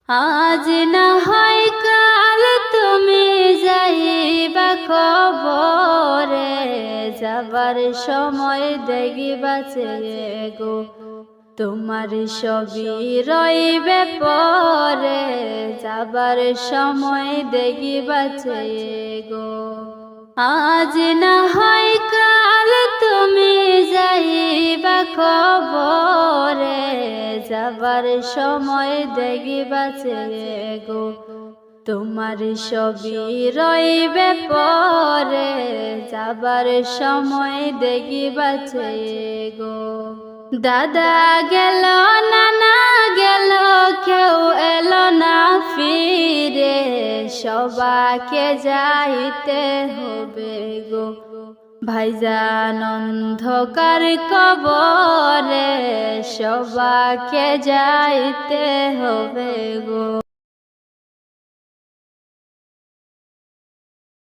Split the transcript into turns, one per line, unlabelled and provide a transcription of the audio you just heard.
আজ না হয় কাল তুমি যাইবা কবরে, যাবার সময় দেখিবাছে গো তোমার সবই রইবে পরে, যাবার সময় দেখিবাছে গো। আজ না হয় কাল তুমি যাইবা কবরে, যাবার সময় দেখিবাছে গো তোমার সবই রইবে পরে, যাবার সময় দেখিবাছে গো। দাদা গেল নানা গেল কেউ এলো না ফিরে, সবাকে যাইতে হবে গো ভাইজান অন্ধকার কবরে, সবাকে যাইতে হবে গো।